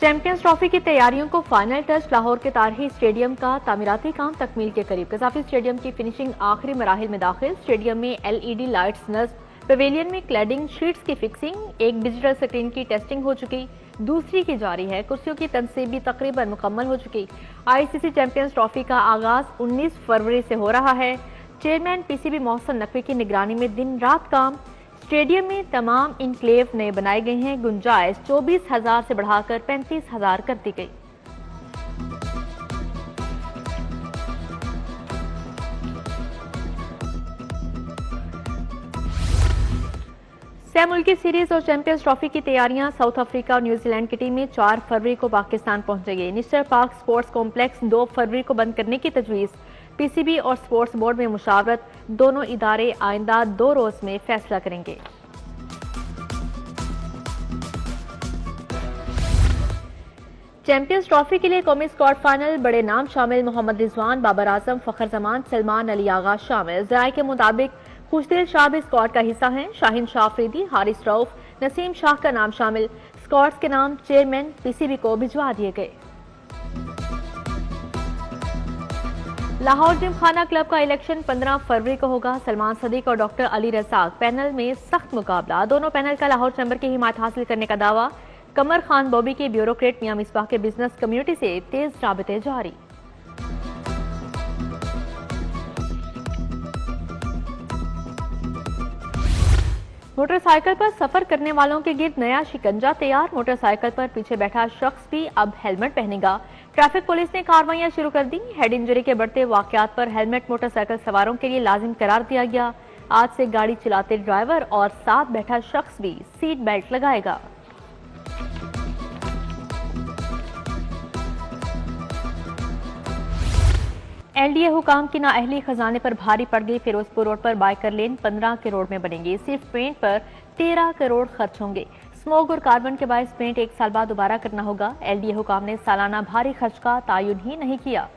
Champions trophy की तैयारियों को फाइनल टच। लाहौर के तारही स्टेडियम का तामीराती काम तकमील के करीब। कजाफी स्टेडियम की फिनिशिंग आखिरी मराहिल में दाखिल। स्टेडियम में LED लाइट्स नस्ब, पवेलियन में क्लैडिंग शीट्स की फिक्सिंग, एक डिजिटल स्क्रीन की टेस्टिंग हो चुकी, दूसरी की जारी है। कुर्सियों की तनसीब भी तकरीबन मुकम्मल हो चुकी। ICC चैंपियंस ट्रॉफी का आगाज 19 फरवरी से हो रहा है। चेयरमैन PCB मोहसन नकवी की निगरानी में दिन रात काम। स्टेडियम में तमाम इनक्लेव नए बनाए गए हैं। गुंजाइश 24,000 से बढ़ाकर 35,000 कर दी गई। सह मुल्की सीरीज और चैंपियंस ट्रॉफी की तैयारियां। साउथ अफ्रीका और न्यूजीलैंड की टीमें 4 फरवरी को पाकिस्तान पहुंचेंगी। निश्चर पार्क स्पोर्ट्स कॉम्प्लेक्स 2 फरवरी को बंद करने की तजवीज़। PCB और स्पोर्ट्स बोर्ड में मुशावरत। दोनों इदारे आइंदा 2 रोज में फैसला करेंगे। चैंपियंस ट्रॉफी के लिए कौमी स्क्वाड फाइनल। बड़े नाम शामिल। मोहम्मद रिजवान, बाबर आजम, फखर जमान, सलमान अली आगा शामिल। जराये के मुताबिक खुशदिल शाह भी स्क्वाड का हिस्सा हैं। शाहीन शाह अफरीदी, हारिस रऊफ, नसीम शाह का नाम शामिल। स्क्वाड्स के नाम चेयरमैन PCB को भिजवा दिए गए। लाहौर जिमखाना क्लब का इलेक्शन 15 फरवरी को होगा। सलमान सदीक और डॉक्टर अली रजाक पैनल में सख्त मुकाबला। दोनों पैनल का लाहौर चैम्बर की हिमायत हासिल करने का दावा। कमर खान बॉबी के ब्यूरोक्रेट मियां मिसबाह के बिजनेस कम्युनिटी से तेज राबते जारी। मोटरसाइकिल पर सफर करने वालों के गिर्द नया शिकंजा तैयार। मोटरसाइकिल पर पीछे बैठा शख्स भी अब हेलमेट पहनेगा। ट्रैफिक पुलिस ने कार्रवाइयां शुरू कर दी। हेड इंजरी के बढ़ते वाकयात पर हेलमेट मोटरसाइकिल सवारों के लिए लाजिम करार दिया गया। आज से गाड़ी चलाते ड्राइवर और साथ बैठा शख्स भी सीट बेल्ट लगाएगा। LDA हुकाम की नाअहली खजाने पर भारी पड़ गई। फिरोजपुर रोड पर बाइकर लेन 15 करोड़ में बनेगी। सिर्फ पेंट पर 13 करोड़ खर्च होंगे। स्मोक और कार्बन के बायस पेंट 1 साल बाद दोबारा करना होगा। LDA हुकाम ने सालाना भारी खर्च का तायुन ही नहीं किया।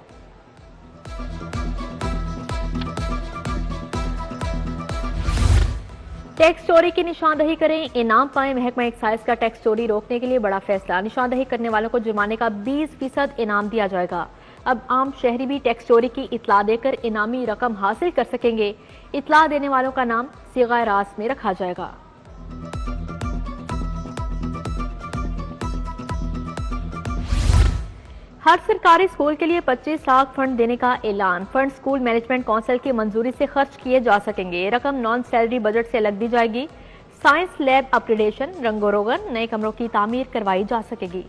टैक्स चोरी की निशानदही करें, इनाम पाएं। महकमा एक्साइज का टैक्स चोरी रोकने के लिए बड़ा फैसला। निशानदही करने वालों को जुर्माने का 20% इनाम दिया जाएगा। अब आम शहरी भी टैक्स चोरी की इतला देकर इनामी रकम हासिल कर सकेंगे। इतला देने वालों का नाम सिगाए रास में रखा जाएगा। हर सरकारी स्कूल के लिए 25 लाख फंड देने का ऐलान। फंड स्कूल मैनेजमेंट काउंसिल की मंजूरी से खर्च किए जा सकेंगे। रकम नॉन सैलरी बजट से अलग दी जाएगी। साइंस लैब अपग्रेडेशन, रंगोरोगन, नए कमरों की तामीर करवाई जा सकेगी।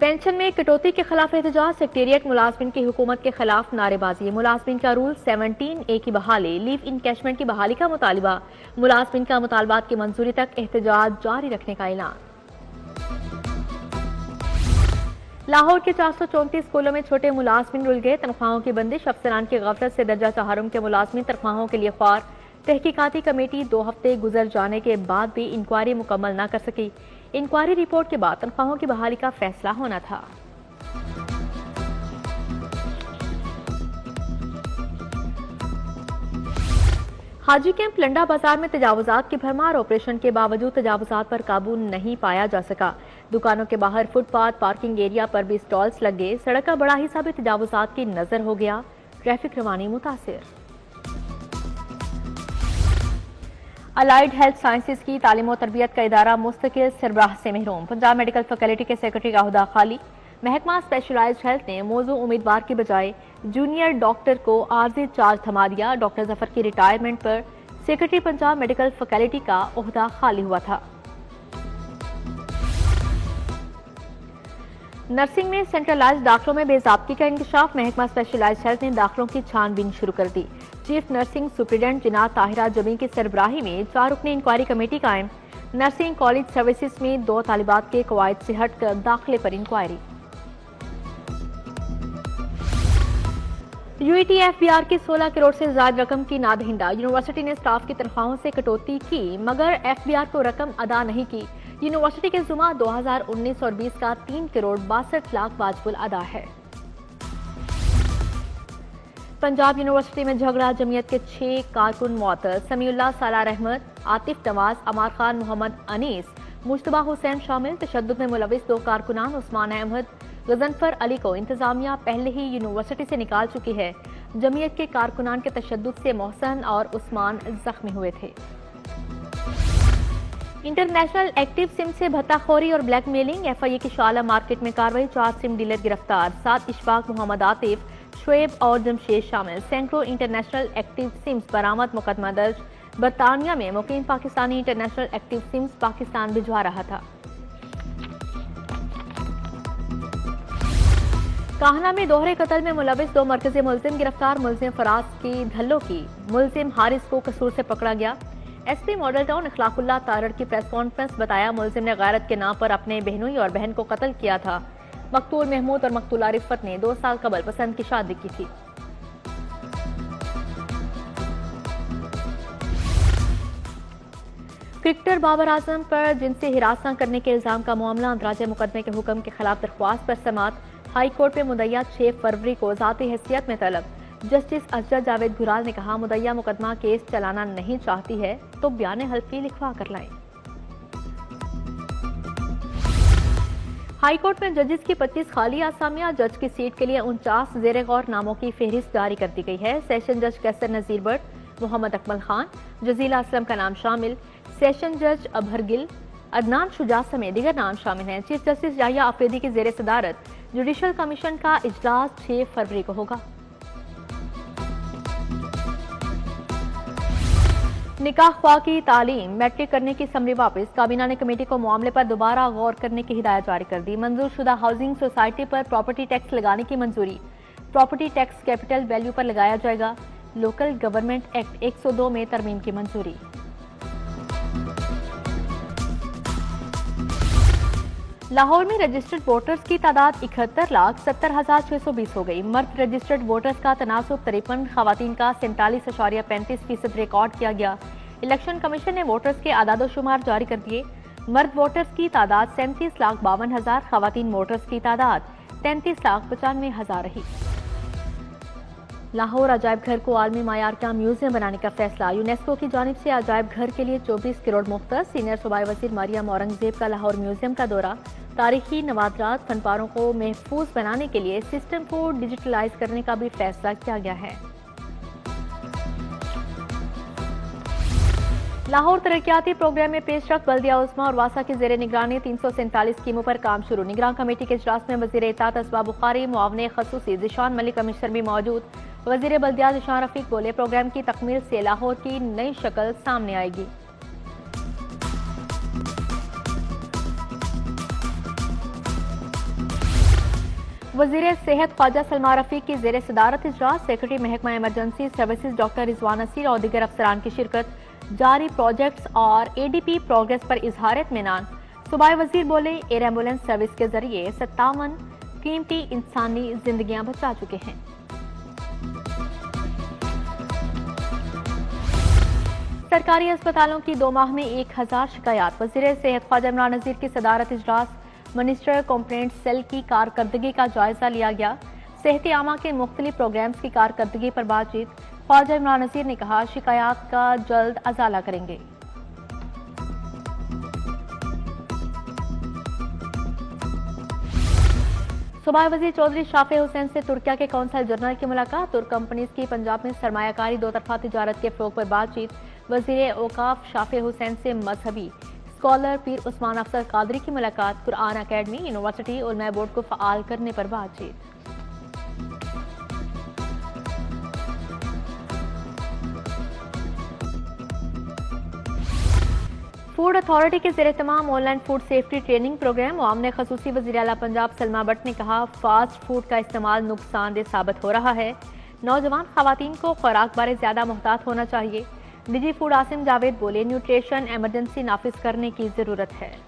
पेंशन में कटौती के खिलाफ एहतजाज। सेक्रेटेरिएट मुलाजमिन की हुकूमत के खिलाफ नारेबाजी। मुलाजमिन का रूल 17A की बहाली, लीव इनकैशमेंट की बहाली का मुतालबा। मुलाजमिन का मुतालबात की मंजूरी तक एहतजाज जारी रखने का ऐलान। लाहौर के 434 स्कूलों में छोटे मुलाजमिन रुल गए। तनख्वाहों की बंदिश। अफसरान की गफलत से दर्जा तहारुम के मुलाजमिन तनख्वाहों के लिए ख्वार। तहकीकाती कमेटी 2 हफ्ते गुजर जाने के बाद भी इंक्वायरी मुकम्मल न कर सकी। इंक्वायरी रिपोर्ट के बाद तनख्वाहों की बहाली का फैसला होना था। हाजी कैंप लंडा बाजार में तजावुजात की भरमार। ऑपरेशन के बावजूद तजावुजात पर काबू नहीं पाया जा सका। दुकानों के बाहर फुटपाथ, पार्किंग एरिया पर भी स्टॉल्स लग गए। सड़क का बड़ा हिस्सा भी तजावुजात की नजर हो गया। ट्रैफिक रवानी मुतासिर। अलाइड हेल्थ साइंसेज की तालीम और तरबियत का इदारा मुस्तकिल सरबराह से महरूम। पंजाब मेडिकल फैकल्टी के सेक्रेटरी का ओहदा खाली। महकमा स्पेशलाइज्ड हेल्थ ने मौजू उम्मीदवार के बजाय जूनियर डॉक्टर को आर्जी चार्ज थमा दिया। डॉक्टर जफर की रिटायरमेंट पर सेक्रेटरी पंजाब मेडिकल फैकल्टी का ओहदा खाली हुआ था। नर्सिंग में सेंट्रलाइज्ड दाखिलों में बेजाब्ती का इंकशाफ। महकमा स्पेशलाइज्ड हेल्थ ने दाखिलों की छानबीन शुरू कर दी। चीफ नर्सिंग सुप्रिटेंडेंट जिनात ताहिरा जमी की सरबराही में 4 रुकनी इंक्वायरी कमेटी कायम। नर्सिंग कॉलेज सर्विसेज में 2 तालिबात के कवायद से हटकर दाखिले पर इंक्वायरी। UET FBR की 16 करोड़ से ज्यादा रकम की नादहिंदा। यूनिवर्सिटी ने स्टाफ की तनख्वाहों से कटौती की मगर FBR को रकम अदा नहीं की। यूनिवर्सिटी के जुमा 2019 और 20 का 3 करोड़ 62 लाख वाजिबुल अदा है। पंजाब यूनिवर्सिटी में झगड़ा, जमीयत के 6 कारकुन मुअत्तल, समीउल्लाह, सालार अहमद, आतिफ नवाज, अमार खान, मोहम्मद अनीस, मुश्तबा हुसैन शामिल। तशद्दुद में मुलविस 2 कारकुनान उस्मान अहमद, गजनफर अली को इंतजामिया पहले ही यूनिवर्सिटी से निकाल चुकी है। जमीयत के कारकुनान के तशद्दुद से मोहसन और उस्मान जख्मी हुए थे। इंटरनेशनल एक्टिव सिम से भत्ताखोरी और ब्लैकमेलिंग, FIA की शाला मार्केट में कार्रवाई, 4 सिम डीलर गिरफ्तार, 7 इशफाक, मोहम्मद आतिफ, शुएब और जमशेद शामिल। सैकड़ों इंटरनेशनल एक्टिव सिम्स बरामद, मुकदमा दर्ज। बरतानिया में मुकीम Pakistani international active sims Pakistan भिजवा रहा था। काहना में दोहरे कत्ल में मुलविस 2 मरकजी मुलजिम गिरफ्तार, मुलजिम फराज की धल्लो की मुलजिम हारिस को कसूर से पकड़ा गया। SP मॉडल टाउन इखलाकुल्लाह तारड़ की प्रेस कॉन्फ्रेंस, बताया मुलजिम ने गैरत के नाम पर अपने बहनोई और बहन को कत्ल किया था। मकतूल महमूद और मकतूला रिफत ने 2 साल कबल पसंद की शादी की थी। क्रिकेटर बाबर आजम पर जिनसे हिरासत करने के इल्जाम का मामला, अंदराजे मुकदमे के हुक्म के खिलाफ दरख्वास्त पर समाअत। हाई कोर्ट में मुद्दइया 6 फरवरी को ज़ाती हैसियत में तलब। जस्टिस अजर जावेद गुराल ने कहा, मुद्दइया मुकदमा केस चलाना नहीं चाहती है तो बयान हल्फी लिखवा कर लाएं। हाई कोर्ट में जजेस की 25 खाली आसामियां, जज की सीट के लिए 49 ज़ेरे गौर नामों की फहरिस्त जारी कर दी गई है। सेशन जज कैसर नजीर बट, मोहम्मद अकमल खान, जजीला असलम का नाम शामिल। सेशन जज अबहर गिल, अदनान शुजा समेत दीगर नाम शामिल हैं। चीफ जस्टिस याहिया अफरीदी की जेर सदारत जुडिशल कमीशन का इजलास 6 फरवरी को होगा। निकाह ख्वाह की तालीम, मैट्रिक करने की समरी वापस। काबीना ने कमेटी को मामले पर दोबारा गौर करने की हिदायत जारी कर दी। मंजूर शुदा हाउसिंग सोसाइटी पर प्रॉपर्टी टैक्स लगाने की मंजूरी। प्रॉपर्टी टैक्स कैपिटल वैल्यू पर लगाया जाएगा। लोकल गवर्नमेंट एक्ट 102 में तरमीम की मंजूरी। लाहौर में रजिस्टर्ड वोटर्स की तादाद 71,70,620 हो गई। मर्द रजिस्टर्ड वोटर्स का तनासुब 53, खवातीन का 47.35% रिकॉर्ड किया गया। इलेक्शन कमीशन ने वोटर्स के आदादोशुमार जारी कर दिए। मर्द वोटर्स की तादाद 37,52,000, खवातीन वोटर्स की तादाद 33,95,000 रही। लाहौर अजायब घर को आलमी मायार का म्यूजियम बनाने का फैसला। यूनेस्को की जानिब से अजायब घर के लिए 24 करोड़ मुख्तर। सीनियर सूबाई वजीर मरियम औरंगजेब का लाहौर म्यूजियम का दौरा। तारीखी नवादरात, फनपारों को महफूज बनाने के लिए सिस्टम को डिजिटलाइज करने का भी फैसला किया गया है। लाहौर तरक्याती प्रोग्राम में पेशरफ, बल्दिया उस्मा और वासा की जेर निगरानी 347 स्कीमों पर काम शुरू। निगरान कमेटी के इजलास में वजीर इत्ताअत असबाब बुखारी, मुआवने खसूसी जिशान मलिक कमिश्नर भी मौजूद। वजीर बल्दिया जिशान रफीक बोले, प्रोग्राम की तकमील से लाहौर की नई शक्ल सामने आएगी। वजीर सेहत ख्वाजा सलमा रफीक की जेर सदारत इजलास। सेक्रेटरी महकमा emergency services doctor Rizwan Asir और दीगर अफसरान की शिरकत। जारी प्रोजेक्ट्स और ADP प्रोग्रेस पर इजहार इत्मीनान। सूबाई वजीर बोले, एयर एम्बुलेंस सर्विस के जरिए 57 कीमती इंसानी जिंदगियां बचा चुके हैं। सरकारी अस्पतालों की 2 माह में 1000 शिकायत। वजीर सेहत ख्वाजा इमरान नजीर की सदारत इजलास। मिनिस्टर कंप्लेंट सेल की कारकर्दगी का जायजा लिया गया। सेहत आमा के मुख्तलिफ प्रोग्राम्स की कारकर्दगी पर बातचीत। ख्वाजा इमरान नजीर ने कहा, शिकायत का जल्द अजाला करेंगे। सूबाई वजीर चौधरी शाफे हुसैन से तुर्किया के कौंसल जनरल की मुलाकात। तुर्क कंपनीज की पंजाब में सरमायाकारी, 2 तरफा तिजारत के फ़रोग़ पर बातचीत। वजीर औकाफ शाफे हुसैन से मजहबी स्कॉलर पीर उस्मान अफसर कादरी की मुलाकात। कुरान अकेडमी, यूनिवर्सिटी, उलमा बोर्ड को फ़आल करने पर बातचीत। फूड अथॉरिटी के ज़ेर तमाम online food safety training programme. मुआवने खसूसी वज़ीर आला पंजाब सलमा बट ने कहा, फास्ट फूड का इस्तेमाल नुकसानदेह साबित हो रहा है। नौजवान खवातीन को खुराक बारे ज्यादा मुहतात होना चाहिए। डीजी फूड आसिम जावेद बोले, न्यूट्रिशन एमरजेंसी नाफिज करने की जरूरत है।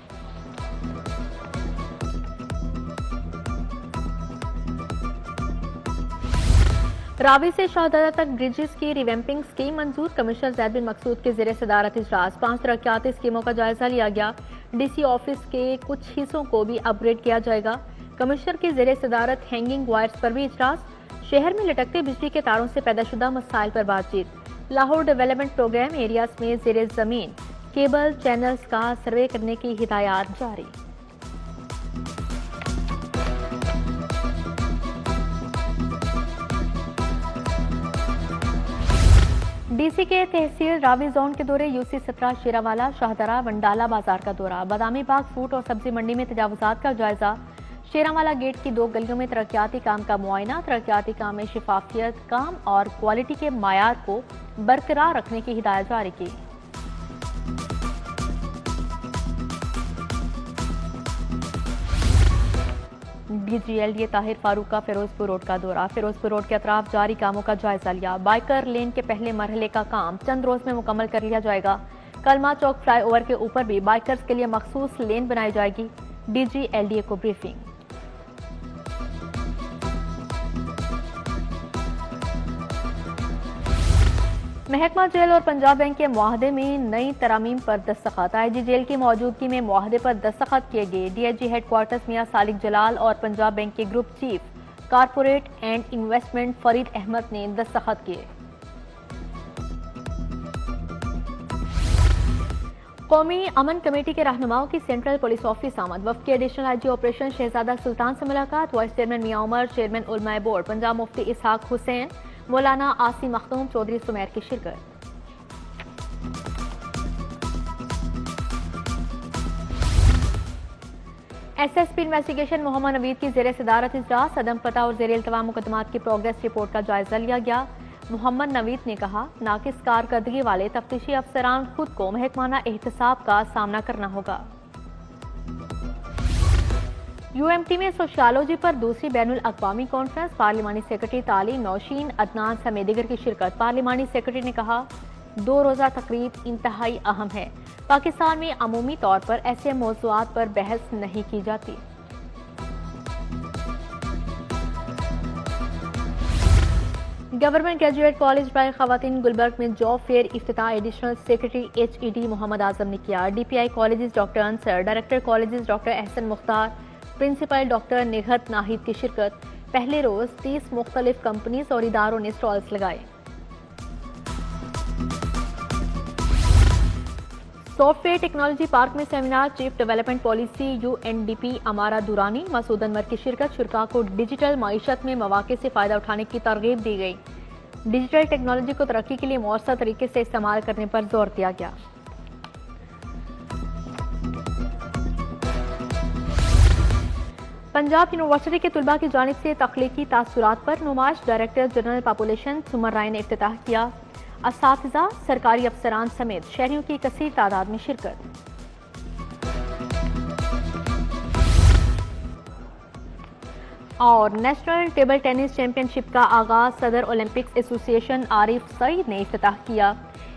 रावी से शाहजादा तक ब्रिजेस की रिवैम्पिंग स्कीम मंजूर। कमिश्नर जैद बिन मकसूद के ज़ेरे सदारत इजलास। 5 तरक्याती स्कीमों का जायजा लिया गया। DC ऑफिस के कुछ हिस्सों को भी अपग्रेड किया जाएगा। कमिश्नर की ज़ेरे सदारत हैंगिंग वायर्स पर भी इजलास। शहर में लटकते बिजली के तारों से पैदाशुदा मसाइल पर बातचीत। लाहौर डेवलपमेंट प्रोग्राम एरियाज में ज़ेरे ज़मीन केबल चैनल्स का सर्वे करने की हिदायत जारी। डीसी के तहसील रावी जोन के दौरे यूसी 17 शेरावाला शाहदरा वंडाला बाजार का दौरा। बादामी बाग फ्रूट और सब्जी मंडी में तजावुजात का जायजा। शेरावाला गेट की 2 गलियों में तरक्याती काम का मुआयना। तरक्याती काम में शिफाफियत काम और क्वालिटी के मायार को बरकरार रखने की हिदायत जारी की। DGLDA ताहिर फारूक का फिरोजपुर रोड का दौरा। फिरोजपुर रोड के अतराफ जारी कामों का जायजा लिया। बाइकर लेन के पहले मरहले का काम चंद रोज में मुकम्मल कर लिया जाएगा। कलमा चौक फ्लाईओवर के ऊपर भी बाइकर्स के लिए मखसूस लेन बनाई जाएगी। DGLDA को ब्रीफिंग। महकमा जेल और पंजाब बैंक के मुआहदे में नई तरामीम पर दस्तखत। IG जेल की मौजूदगी में मुआहदे पर दस्तखत किए गए। DIG हेडक्वार्टर्स मियां सालिक जलाल और पंजाब बैंक के group chief corporate and investment Farid Ahmed ने दस्तखत किए। कौमी अमन कमेटी के रहनुमाओं की सेंट्रल पुलिस ऑफिस आमद। वफ्द के एडिशनल IG ऑपरेशन शहजादा सुल्तान से मुलाकात। वाइस चेयरमैन मियां उमर, चेयरमैन उलमाए बोर्ड पंजाब मुफ्ती इसहाक हुसैन, मौलाना आसी मखदूम चौधरी सुमेर की शिरकत। SSP इन्वेस्टिगेशन मोहम्मद नवीद की ज़ेरे सदारत इजलास। अदम पता और ज़ेरे इल्तवा मुकदमात की प्रोग्रेस रिपोर्ट का जायजा लिया गया। मोहम्मद नवीद ने कहा, नाकिस कारकर्दगी वाले तफ्तीशी अफसरान खुद को महकमाना एहतसाब का सामना करना होगा। UMT में सोशियोलॉजी पर दूसरी बैनुल अक़वामी कॉन्फ्रेंस। पार्लिमानी सेक्रेटरी तालीम नौशीन अदनान समेत दीगर की शिरकत। पार्लिमानी सेक्रेटरी ने कहा, 2 रोज़ा तकरीब इंतहाई अहम है। पाकिस्तान में अमूमी तौर पर ऐसे मौज़ूआत पर बहस नहीं की जाती। गवर्नमेंट ग्रेजुएट कॉलेज बाय खवातीन गुलबर्ग में जॉब फेयर इफ्तिताह additional secretary HED Mohammad Azam ने किया। DPI colleges doctor Ansar, director colleges doctor Ahsan Mukhtar, principal doctor Nighat Nahid की शिरकत। पहले रोज 30 मुख्तलिफ कंपनीज और इदारों ने स्टॉल्स लगाए। सॉफ्टवेयर टेक्नोलॉजी पार्क में seminar. Chief development policy UNDP अमारा दुरानी, मसूद अनवर की शिरकत। शुरका को डिजिटल माईशत में मौके से फायदा उठाने की तरगीब दी गई। डिजिटल टेक्नोलॉजी को तरक्की के लिए मौसर तरीके से इस्तेमाल करने पर जोर दिया गया। पंजाब यूनिवर्सिटी के तुलबा की जानिब से तख्लीकी तासुरात पर नुमाइश। डायरेक्टर जनरल पॉपुलेशन सुमर राय ने इफ्तिताह किया। असातिज़ा, सरकारी अफसरान समेत शहरियों की कसीर तादाद में शिरकत। और नेशनल टेबल टेनिस चैंपियनशिप का आगाज सदर ओलंपिक्स एसोसिएशन आरिफ सईद ने इफ्तिताह किया।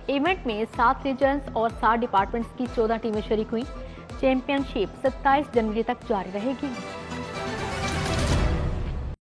इवेंट में 7 रीजन्स और 7 डिपार्टमेंट्स की 14 टीमें शरीक हुई। चैंपियनशिप 27 जनवरी तक जारी रहेगी।